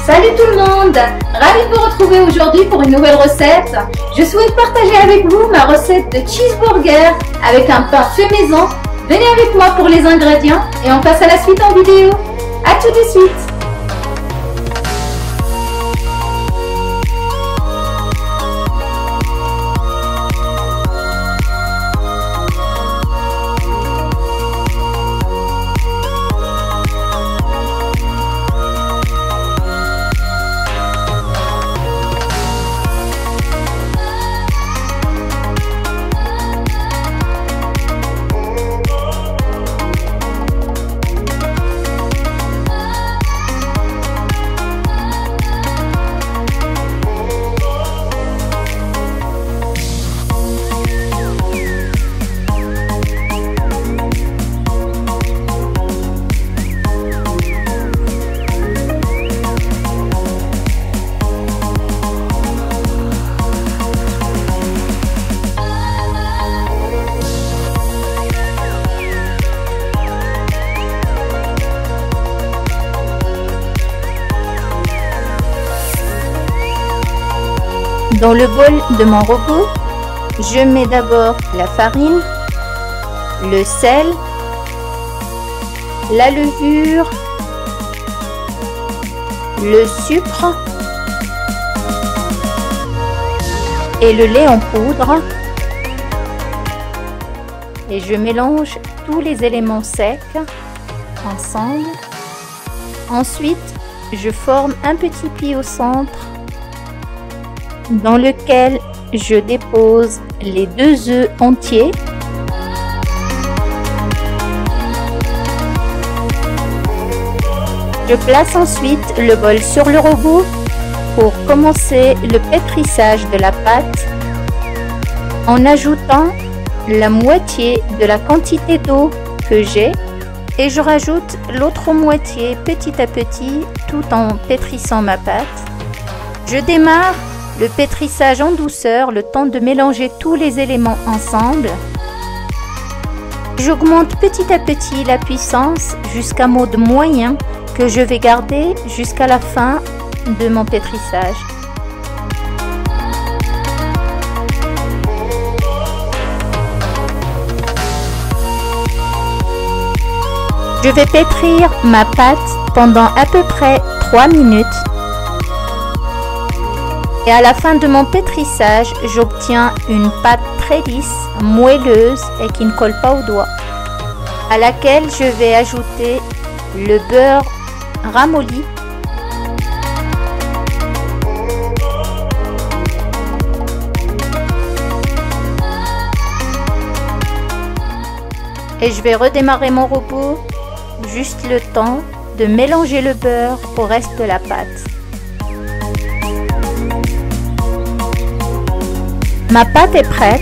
Salut tout le monde! Ravi de vous retrouver aujourd'hui pour une nouvelle recette. Je souhaite partager avec vous ma recette de cheeseburger avec un pain fait maison. Venez avec moi pour les ingrédients et on passe à la suite en vidéo. A tout de suite! Dans le bol de mon robot, je mets d'abord la farine, le sel, la levure, le sucre et le lait en poudre. Et je mélange tous les éléments secs ensemble. Ensuite, je forme un petit pli au centre dans lequel je dépose les 2 œufs entiers. Je place ensuite le bol sur le robot pour commencer le pétrissage de la pâte en ajoutant la moitié de la quantité d'eau que j'ai et je rajoute l'autre moitié petit à petit tout en pétrissant ma pâte. Je démarre le pétrissage en douceur, le temps de mélanger tous les éléments ensemble. J'augmente petit à petit la puissance jusqu'à mode moyen que je vais garder jusqu'à la fin de mon pétrissage. Je vais pétrir ma pâte pendant à peu près 3 minutes. Et à la fin de mon pétrissage, j'obtiens une pâte très lisse, moelleuse et qui ne colle pas aux doigts, à laquelle je vais ajouter le beurre ramolli, et je vais redémarrer mon robot juste le temps de mélanger le beurre au reste de la pâte. Ma pâte est prête,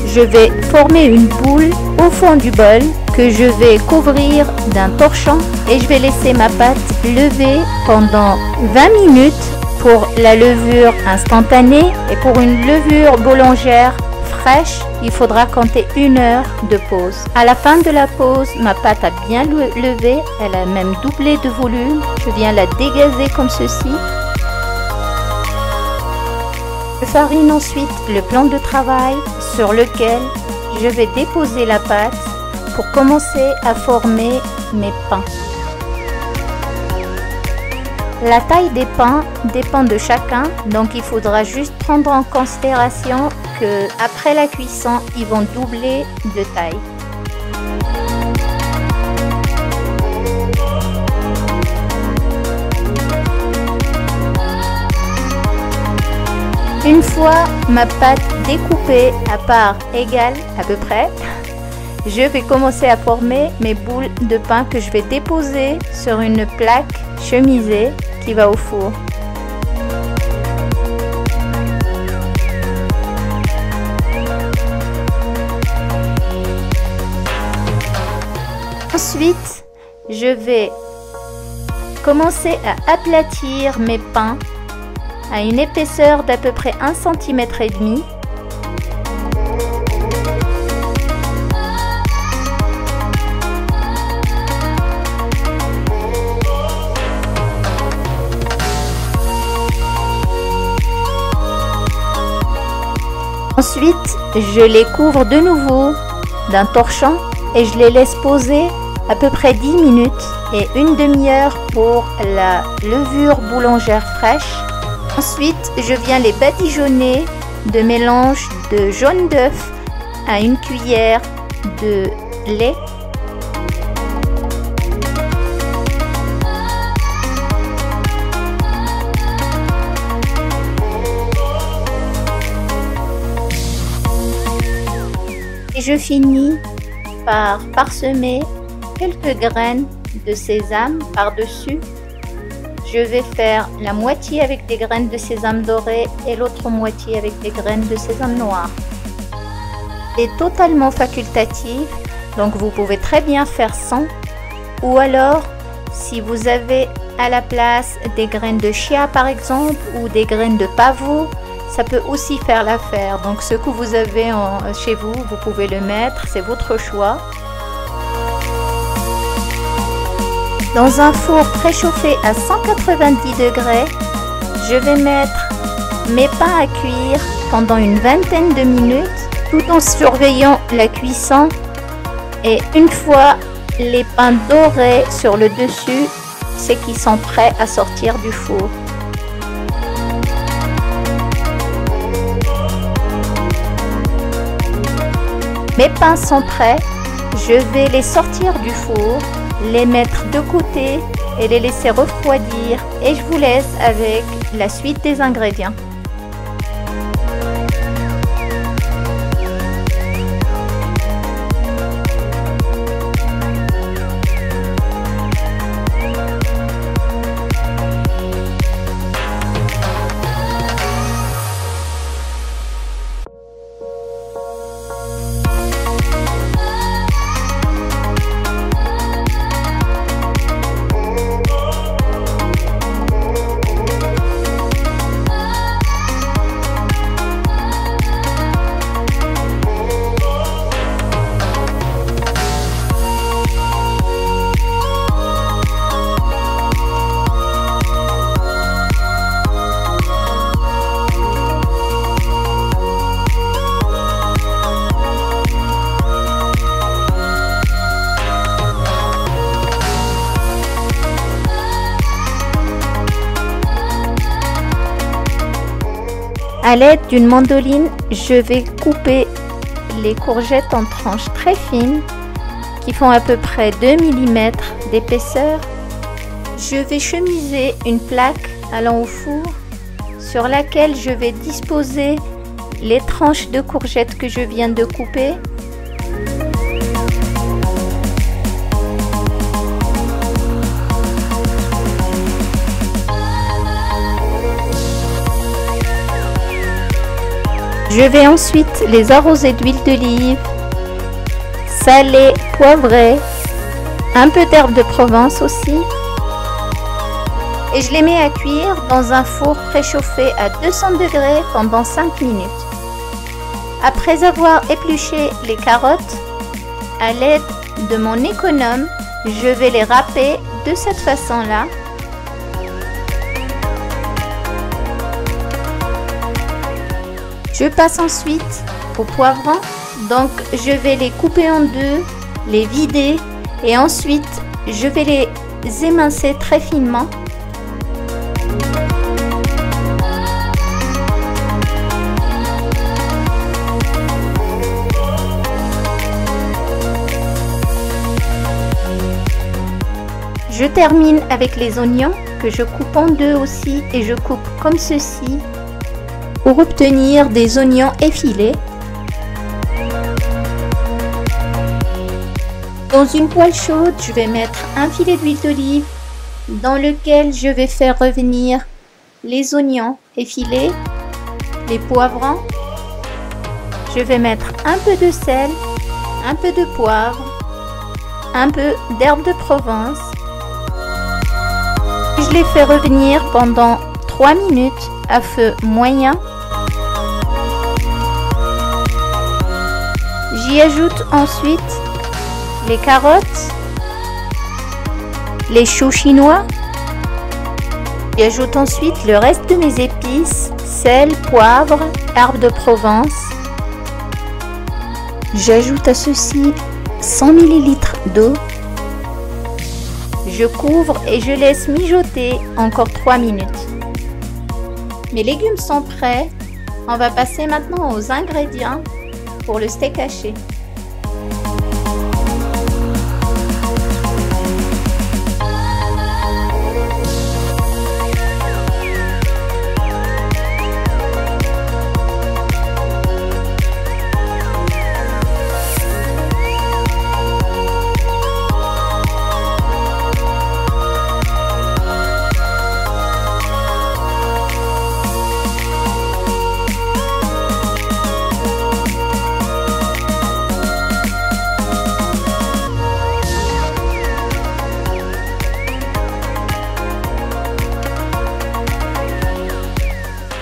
je vais former une boule au fond du bol que je vais couvrir d'un torchon et je vais laisser ma pâte lever pendant 20 minutes pour la levure instantanée et pour une levure boulangère fraîche, il faudra compter 1 heure de pause. À la fin de la pause, ma pâte a bien levé, elle a même doublé de volume, je viens la dégazer comme ceci. Je farine ensuite le plan de travail sur lequel je vais déposer la pâte pour commencer à former mes pains. La taille des pains dépend de chacun, donc il faudra juste prendre en considération que après la cuisson, ils vont doubler de taille. Une fois ma pâte découpée à parts égales à peu près, je vais commencer à former mes boules de pain que je vais déposer sur une plaque chemisée qui va au four. Ensuite, je vais commencer à aplatir mes pains à une épaisseur d'à peu près 1,5 cm. Ensuite, je les couvre de nouveau d'un torchon et je les laisse poser à peu près 10 minutes et une demi-heure pour la levure boulangère fraîche. Ensuite, je viens les badigeonner de mélange de jaune d'œuf à une cuillère de lait. Et je finis par parsemer quelques graines de sésame par-dessus. Je vais faire la moitié avec des graines de sésame doré et l'autre moitié avec des graines de sésame noir. C'est totalement facultatif, donc vous pouvez très bien faire sans, ou alors si vous avez à la place des graines de chia par exemple ou des graines de pavot, ça peut aussi faire l'affaire. Donc ce que vous avez chez vous, vous pouvez le mettre, c'est votre choix. Dans un four préchauffé à 190 degrés, je vais mettre mes pains à cuire pendant une vingtaine de minutes tout en surveillant la cuisson. Et une fois les pains dorés sur le dessus, c'est qu'ils sont prêts à sortir du four. Mes pains sont prêts, je vais les sortir du four, les mettre de côté et les laisser refroidir et je vous laisse avec la suite des ingrédients. À l'aide d'une mandoline, je vais couper les courgettes en tranches très fines qui font à peu près 2 mm d'épaisseur. Je vais chemiser une plaque allant au four sur laquelle je vais disposer les tranches de courgettes que je viens de couper. Je vais ensuite les arroser d'huile d'olive, salée, poivrée, un peu d'herbe de Provence aussi. Et je les mets à cuire dans un four préchauffé à 200 degrés pendant 5 minutes. Après avoir épluché les carottes, à l'aide de mon économe, je vais les râper de cette façon-là. Je passe ensuite au poivron, donc je vais les couper en deux, les vider et ensuite je vais les émincer très finement. Je termine avec les oignons que je coupe en deux aussi et je coupe comme ceci pour obtenir des oignons effilés. Dans une poêle chaude, je vais mettre un filet d'huile d'olive dans lequel je vais faire revenir les oignons effilés, les poivrons. Je vais mettre un peu de sel, un peu de poivre, un peu d'herbe de Provence. Je les fais revenir pendant 3 minutes à feu moyen. J'y ajoute ensuite les carottes, les choux chinois. J'y ajoute ensuite le reste de mes épices, sel, poivre, herbe de Provence J'ajoute à ceci 100 ml d'eau. Je couvre et je laisse mijoter encore 3 minutes. Mes légumes sont prêts. On va passer maintenant aux ingrédients pour le steak haché.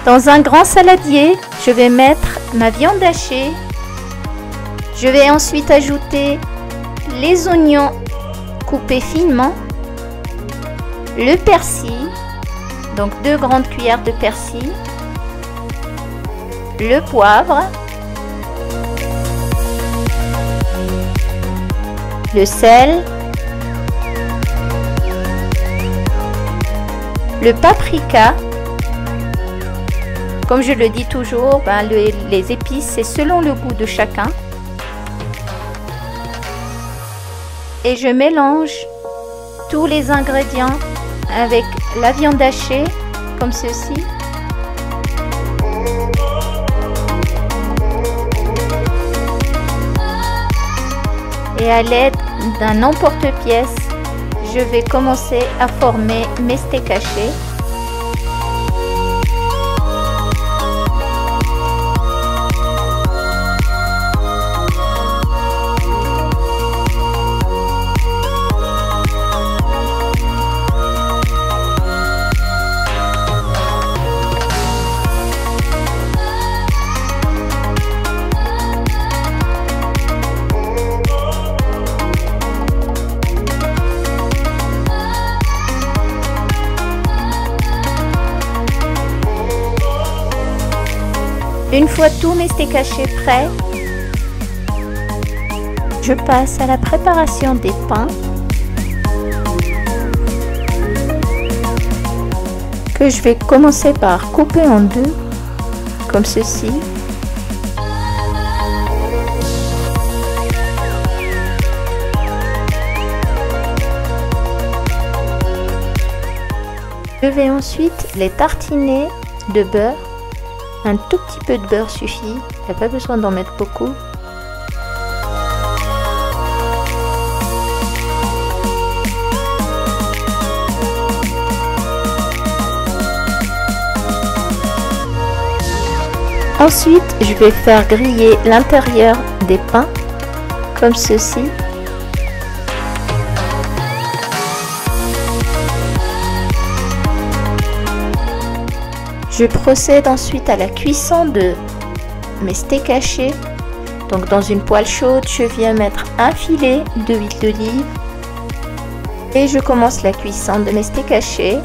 Dans un grand saladier, je vais mettre ma viande hachée. Je vais ensuite ajouter les oignons coupés finement, le persil, donc 2 grandes cuillères de persil, le poivre, le sel, le paprika. Comme je le dis toujours, les épices, c'est selon le goût de chacun. Et je mélange tous les ingrédients avec la viande hachée, comme ceci. Et à l'aide d'un emporte-pièce, je vais commencer à former mes steaks hachés. Une fois tous mes steaks hachés prêts, je passe à la préparation des pains que je vais commencer par couper en deux, comme ceci. Je vais ensuite les tartiner de beurre. Un tout petit peu de beurre suffit, il n'y a pas besoin d'en mettre beaucoup. Ensuite, je vais faire griller l'intérieur des pains, comme ceci. Je procède ensuite à la cuisson de mes steaks hachés. Donc dans une poêle chaude, je viens mettre un filet d'huile d'olive et je commence la cuisson de mes steaks hachés.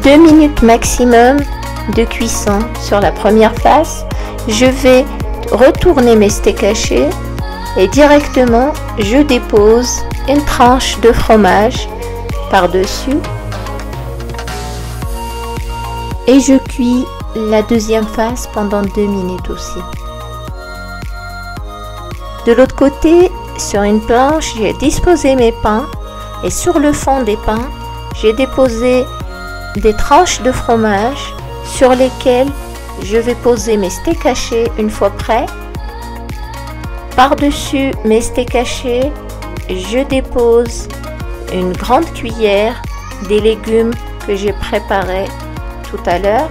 Deux minutes maximum de cuisson sur la première face. Je vais retourner mes steaks hachés et directement je dépose une tranche de fromage par-dessus et je cuis la deuxième face pendant 2 minutes aussi. De l'autre côté, sur une planche, j'ai disposé mes pains et sur le fond des pains, j'ai déposé des tranches de fromage sur lesquelles je vais poser mes steaks hachés une fois prêts. Par-dessus mes steaks hachés, je dépose une grande cuillère des légumes que j'ai préparés tout à l'heure.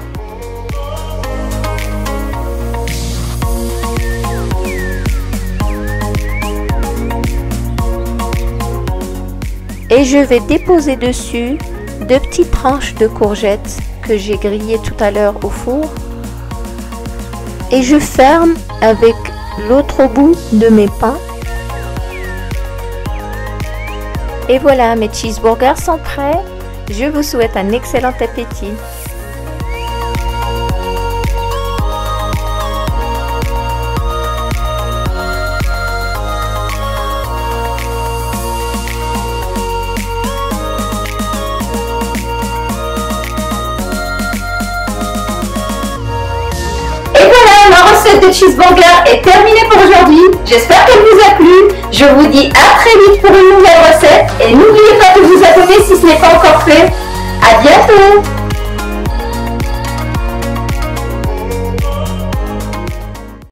et je vais déposer dessus 2 petites tranches de courgettes que j'ai grillées tout à l'heure au four. Et je ferme avec l'autre bout de mes pains. Et voilà, mes cheeseburgers sont prêts. Je vous souhaite un excellent appétit. Et voilà, la recette de cheeseburger est terminée pour aujourd'hui. J'espère qu'elle vous a plu. Je vous dis à très vite pour une nouvelle recette. Et n'oubliez pas de vous abonner si ce n'est pas encore fait. À bientôt!